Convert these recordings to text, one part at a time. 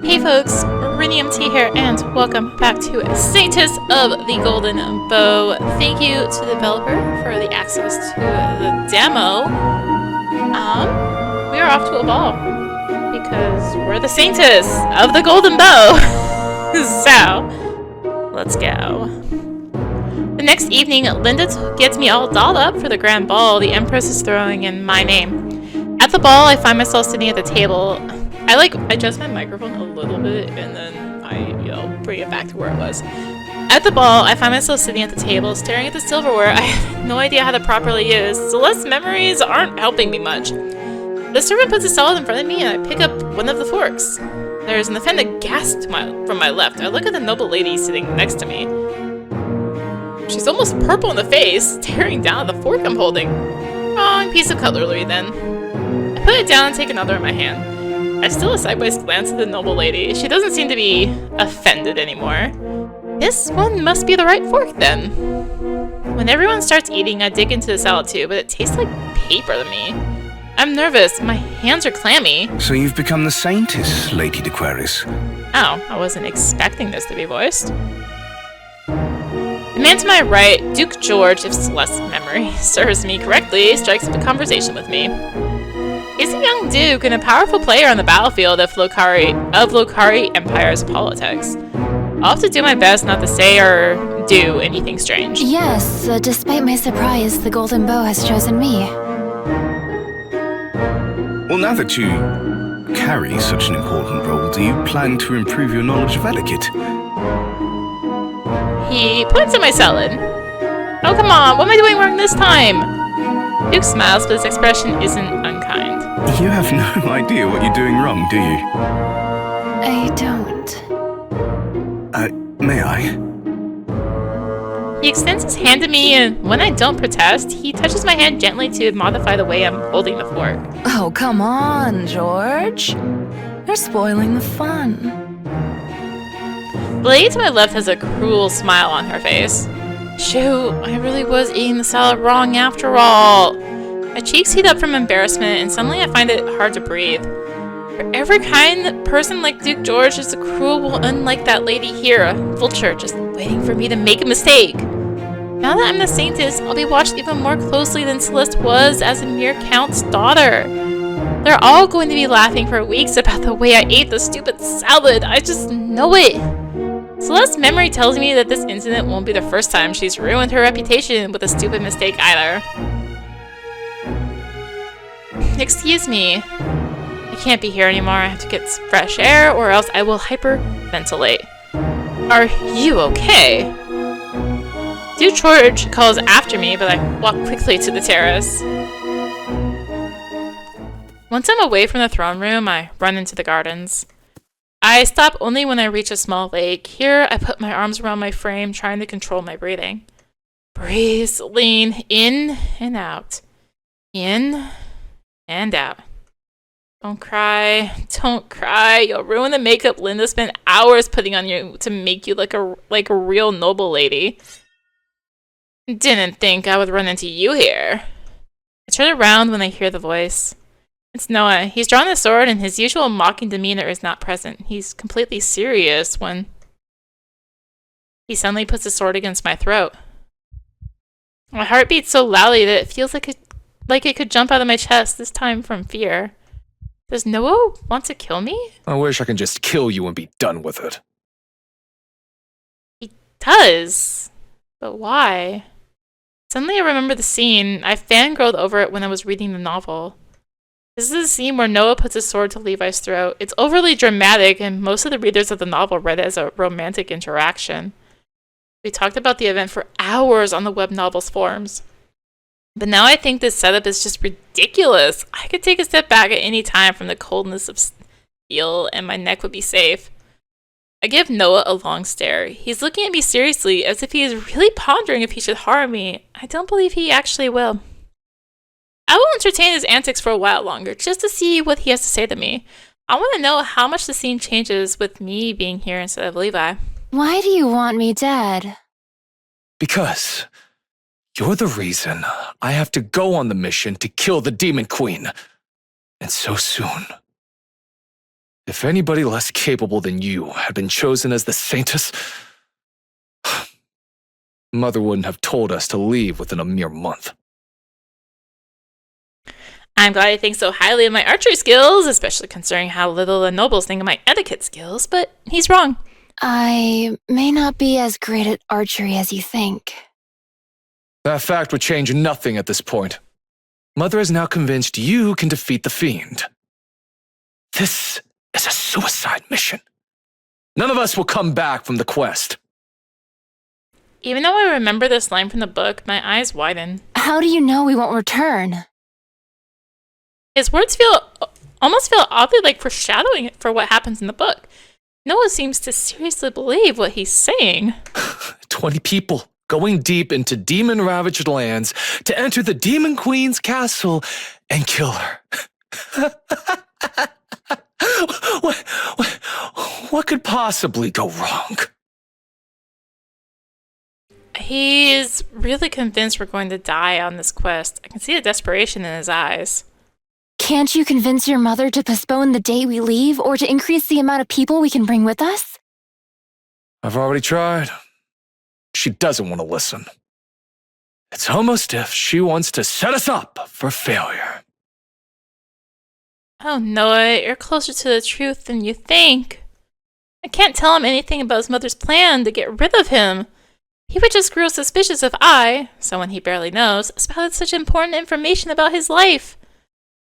Hey folks, rinimt here, and welcome back to Saintess of the Golden Bow. Thank you to the developer for the access to the demo. We are off to a ball because we're the Saintess of the Golden Bow. So, let's go. The next evening, Linda gets me all dolled up for the grand ball the Empress is throwing in my name. At the ball, I find myself sitting at the table. I adjust my microphone a little bit and then I, bring it back to where it was. At the ball, I find myself sitting at the table, staring at the silverware I have no idea how to properly use. Celeste's memories aren't helping me much. The servant puts a salad in front of me and I pick up one of the forks. There's an offended gasp from my left. I look at the noble lady sitting next to me. She's almost purple in the face, staring down at the fork I'm holding. Wrong piece of cutlery then. I put it down and take another in my hand. I steal a sideways glance at the noble lady. She doesn't seem to be offended anymore. This one must be the right fork then. When everyone starts eating, I dig into the salad too, but it tastes like paper to me. I'm nervous. My hands are clammy. So you've become the Saintess, Lady d'Aquarius. Oh, I wasn't expecting this to be voiced. The man to my right, Duke George, if Celeste's memory serves me correctly, strikes up a conversation with me. He's a young duke and a powerful player on the battlefield of Lokari Empire's politics. I'll have to do my best not to say or do anything strange. Yes, despite my surprise, the Golden Bow has chosen me. Well, now that you carry such an important role, do you plan to improve your knowledge of etiquette? He points at my salad. Oh, come on, what am I doing wrong this time? Duke smiles, but his expression isn't unkind. You have no idea what you're doing wrong, do you? I don't. May I? He extends his hand to me, and when I don't protest, he touches my hand gently to modify the way I'm holding the fork. Oh, come on, George. You're spoiling the fun. The lady to my left has a cruel smile on her face. Shoot, I really was eating the salad wrong after all. My cheeks heat up from embarrassment, and suddenly I find it hard to breathe. For every kind person like Duke George is a cruel one like that lady here, a vulture just waiting for me to make a mistake. Now that I'm the Saintess, I'll be watched even more closely than Celeste was as a mere count's daughter. They're all going to be laughing for weeks about the way I ate the stupid salad. I just know it. Celeste's memory tells me that this incident won't be the first time she's ruined her reputation with a stupid mistake either. Excuse me. I can't be here anymore. I have to get fresh air or else I will hyperventilate. Are you okay? Duke George calls after me, but I walk quickly to the terrace. Once I'm away from the throne room, I run into the gardens. I stop only when I reach a small lake. Here, I put my arms around my frame, trying to control my breathing. Breathe, lean, in and out. In and out. Don't cry. Don't cry. You'll ruin the makeup Linda spent hours putting on you to make you look like a real noble lady. Didn't think I would run into you here. I turn around when I hear the voice. It's Noah. He's drawn the sword and his usual mocking demeanor is not present. He's completely serious when he suddenly puts his sword against my throat. My heart beats so loudly that it feels like it could jump out of my chest, this time from fear. Does Noah want to kill me? I wish I could just kill you and be done with it. He does. But why? Suddenly I remember the scene. I fangirled over it when I was reading the novel. This is a scene where Noah puts his sword to Levi's throat. It's overly dramatic, and most of the readers of the novel read it as a romantic interaction. We talked about the event for hours on the web novels forums. But now I think this setup is just ridiculous. I could take a step back at any time from the coldness of steel, and my neck would be safe. I give Noah a long stare. He's looking at me seriously, as if he is really pondering if he should harm me. I don't believe he actually will. I will entertain his antics for a while longer, just to see what he has to say to me. I want to know how much the scene changes with me being here instead of Levi. Why do you want me dead? Because you're the reason I have to go on the mission to kill the Demon Queen. And so soon. If anybody less capable than you had been chosen as the Saintess, Mother wouldn't have told us to leave within a mere month. I'm glad he thinks so highly of my archery skills, especially considering how little the nobles think of my etiquette skills, but he's wrong. I may not be as great at archery as you think. That fact would change nothing at this point. Mother is now convinced you can defeat the fiend. This is a suicide mission. None of us will come back from the quest. Even though I remember this line from the book, my eyes widen. How do you know we won't return? His words almost feel oddly like foreshadowing for what happens in the book. Noah seems to seriously believe what he's saying. 20 people going deep into demon-ravaged lands to enter the Demon Queen's castle and kill her. What could possibly go wrong? He's really convinced we're going to die on this quest. I can see the desperation in his eyes. Can't you convince your mother to postpone the day we leave or to increase the amount of people we can bring with us? I've already tried. She doesn't want to listen. It's almost as if she wants to set us up for failure. Oh, Noah, you're closer to the truth than you think. I can't tell him anything about his mother's plan to get rid of him. He would just grow suspicious if I, someone he barely knows, spouted such important information about his life.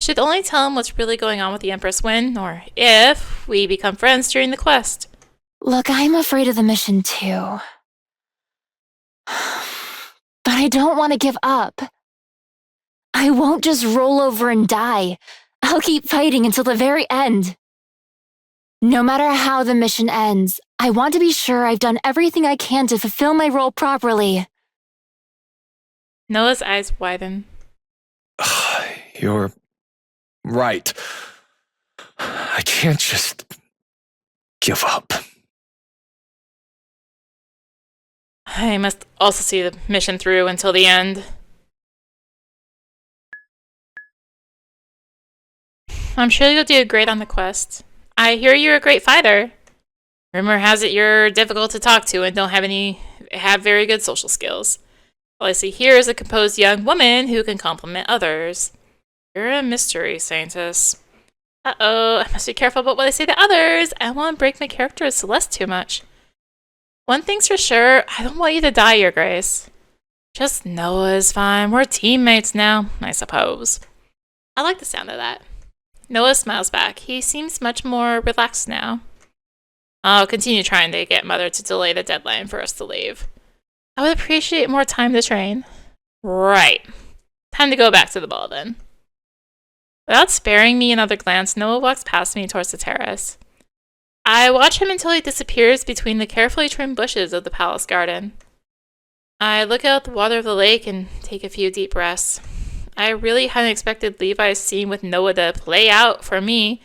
Should only tell him what's really going on with the Empress when, or if, we become friends during the quest. Look, I'm afraid of the mission too. But I don't want to give up. I won't just roll over and die. I'll keep fighting until the very end. No matter how the mission ends, I want to be sure I've done everything I can to fulfill my role properly. Noah's eyes widen. You're right. I can't just give up. I must also see the mission through until the end. I'm sure you'll do great on the quest. I hear you're a great fighter. Rumor has it you're difficult to talk to and don't have very good social skills. All I see here is a composed young woman who can compliment others. You're a mystery, Saintess. Uh-oh, I must be careful about what I say to others. I don't want to break my character as Celeste too much. One thing's for sure, I don't want you to die, Your Grace. Just Noah is fine. We're teammates now, I suppose. I like the sound of that. Noah smiles back. He seems much more relaxed now. I'll continue trying to get Mother to delay the deadline for us to leave. I would appreciate more time to train. Right. Time to go back to the ball then. Without sparing me another glance, Noah walks past me towards the terrace. I watch him until he disappears between the carefully trimmed bushes of the palace garden. I look out the water of the lake and take a few deep breaths. I really hadn't expected Levi's scene with Noah to play out for me.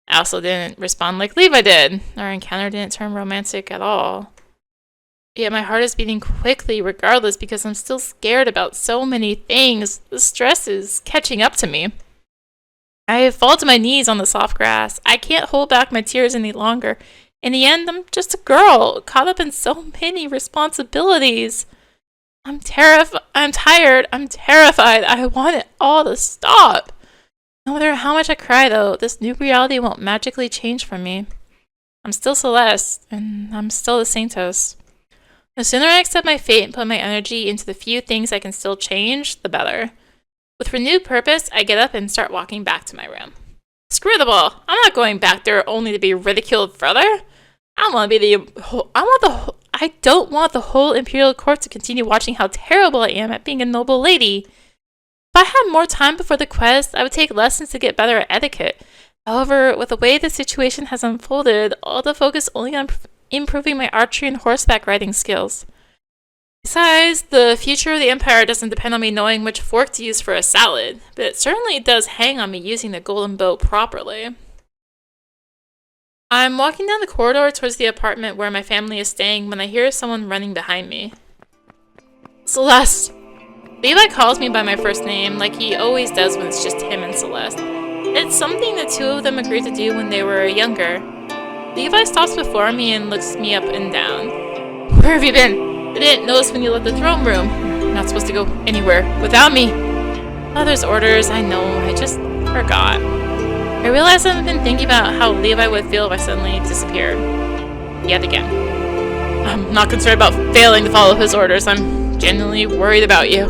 I also didn't respond like Levi did. Our encounter didn't turn romantic at all. Yet my heart is beating quickly regardless because I'm still scared about so many things. The stress is catching up to me. I fall to my knees on the soft grass. I can't hold back my tears any longer. In the end, I'm just a girl, caught up in so many responsibilities. I'm tired, I'm terrified, I want it all to stop. No matter how much I cry though, this new reality won't magically change for me. I'm still Celeste, and I'm still the Saintess. The sooner I accept my fate and put my energy into the few things I can still change, the better. With renewed purpose, I get up and start walking back to my room. Screw the ball. I'm not going back there only to be ridiculed further. I don't want the whole imperial court to continue watching how terrible I am at being a noble lady. If I had more time before the quest, I would take lessons to get better at etiquette. However, with the way the situation has unfolded, all the focus only on improving my archery and horseback riding skills. Besides, the future of the Empire doesn't depend on me knowing which fork to use for a salad, but it certainly does hang on me using the golden bow properly. I'm walking down the corridor towards the apartment where my family is staying when I hear someone running behind me. Celeste! Levi calls me by my first name, like he always does when it's just him and Celeste. And It's something the two of them agreed to do when they were younger. Levi stops before me and looks me up and down. Where have you been? I didn't notice when you left the throne room. You're not supposed to go anywhere without me. Father's orders, I know, I just forgot. I realized I've been thinking about how Levi would feel if I suddenly disappeared. Yet again. I'm not concerned about failing to follow his orders. I'm genuinely worried about you.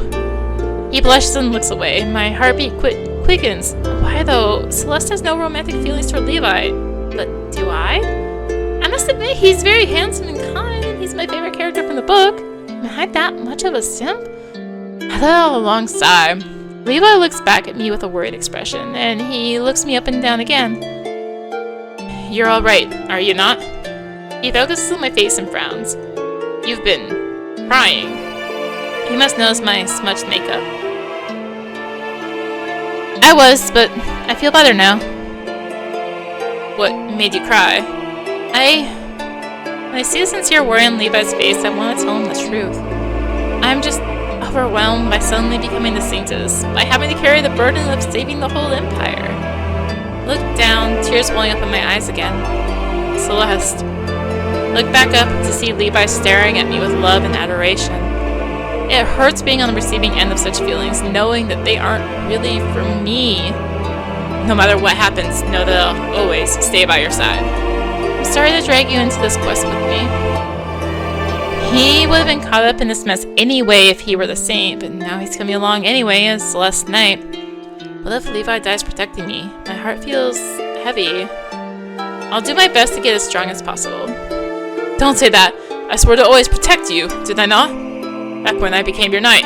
He blushes and looks away. My heartbeat quickens. Why though? Celeste has no romantic feelings toward Levi. But do I? I must admit, he's very handsome and kind. He's my favorite character from the book. Am I that much of a simp? I let out a long sigh. Levi looks back at me with a worried expression, and he looks me up and down again. You're all right, are you not? He focuses on my face and frowns. You've been crying. He must notice my smudged makeup. I was, but I feel better now. What made you cry? When I see the sincere worry on Levi's face, I want to tell him the truth. I'm just overwhelmed by suddenly becoming the Saintess, by having to carry the burden of saving the whole empire. Look down, tears welling up in my eyes again. Celeste. Look back up to see Levi staring at me with love and adoration. It hurts being on the receiving end of such feelings, knowing that they aren't really for me. No matter what happens, know that I'll always stay by your side. I'm sorry to drag you into this quest with me. He would have been caught up in this mess anyway if he were the saint, but now he's coming along anyway as Celeste Knight. What if Levi dies protecting me? My heart feels heavy. I'll do my best to get as strong as possible. Don't say that. I swore to always protect you, did I not? Back when I became your knight.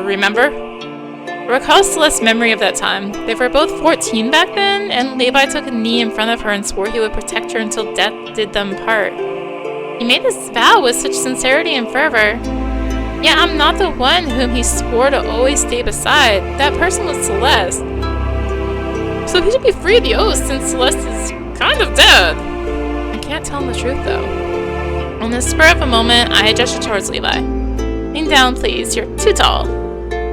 Remember? I recall Celeste's memory of that time. They were both 14 back then, and Levi took a knee in front of her and swore he would protect her until death did them part. He made this vow with such sincerity and fervor. Yet I'm not the one whom he swore to always stay beside. That person was Celeste. So he should be free of the oath since Celeste is kind of dead. I can't tell him the truth though. On the spur of a moment, I gesture towards Levi. Lean down, please. You're too tall.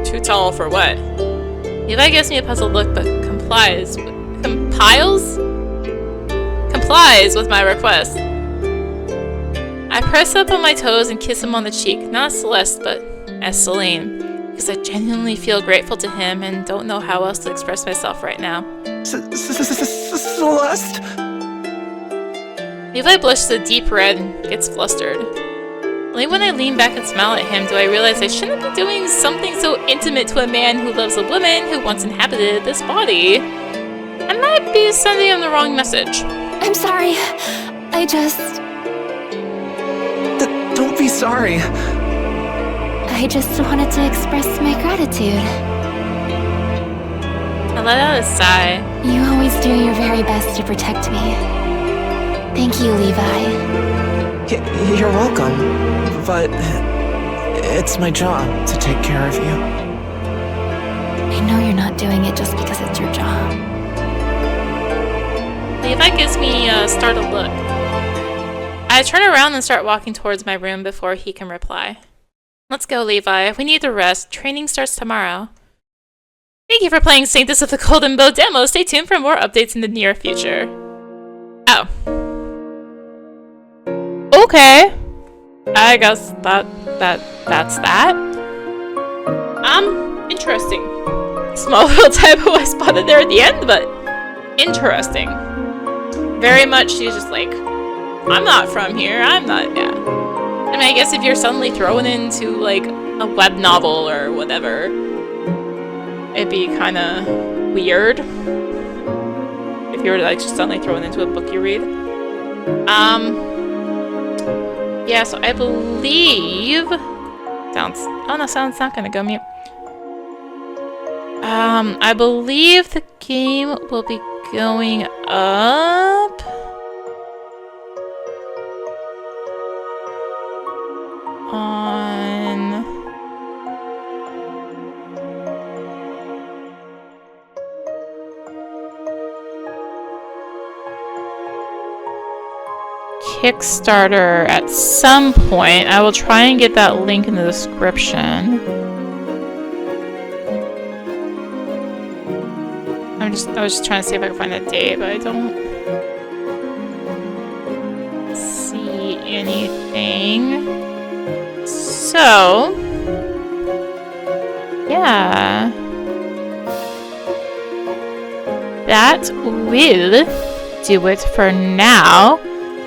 Too tall for what? Levi gives me a puzzled look, but complies with my request. I press up on my toes and kiss him on the cheek, not as Celeste, but as Celine, because I genuinely feel grateful to him and don't know how else to express myself right now. Celeste? Levi blushes a deep red and gets flustered. Only when I lean back and smile at him do I realize I shouldn't be doing something so intimate to a man who loves a woman who once inhabited this body. I might be sending him the wrong message. I'm sorry. Don't be sorry. I just wanted to express my gratitude. I let out a sigh. You always do your very best to protect me. Thank you, Levi. You're welcome, but it's my job to take care of you. I know you're not doing it just because it's your job. Levi gives me a startled look. I turn around and start walking towards my room before he can reply. Let's go, Levi. We need to rest. Training starts tomorrow. Thank you for playing Saintess of the Golden Bow demo. Stay tuned for more updates in the near future. Oh. Okay. I guess that's that. Interesting. Small little typo I spotted there at the end, but interesting. Very much she's just like, I'm not from here, I mean, I guess if you're suddenly thrown into, like, a web novel or whatever, it'd be kinda weird. If you were, like, just suddenly thrown into a book you read. Yeah, so I believe... sound's not gonna go mute. I believe the game will be going up... on... Kickstarter at some point. I will try and get that link in the description. I was just trying to see if I can find that date, but I don't see anything. So, yeah. That will do it for now.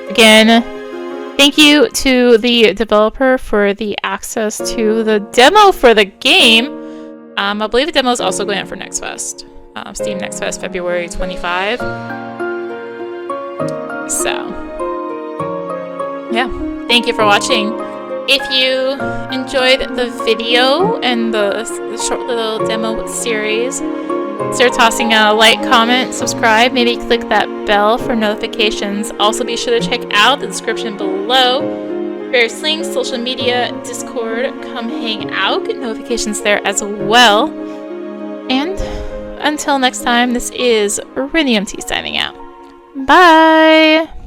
Again, thank you to the developer for the access to the demo for the game. I believe the demo is also going out for Next Fest. Steam Next Fest, February 25. So, yeah. Thank you for watching. If you enjoyed the video and the short little demo series, consider tossing a like, comment, subscribe, maybe click that bell for notifications. Also be sure to check out the description below. Various links, social media, Discord, come hang out, get notifications there as well. And until next time, this is rinimt signing out. Bye!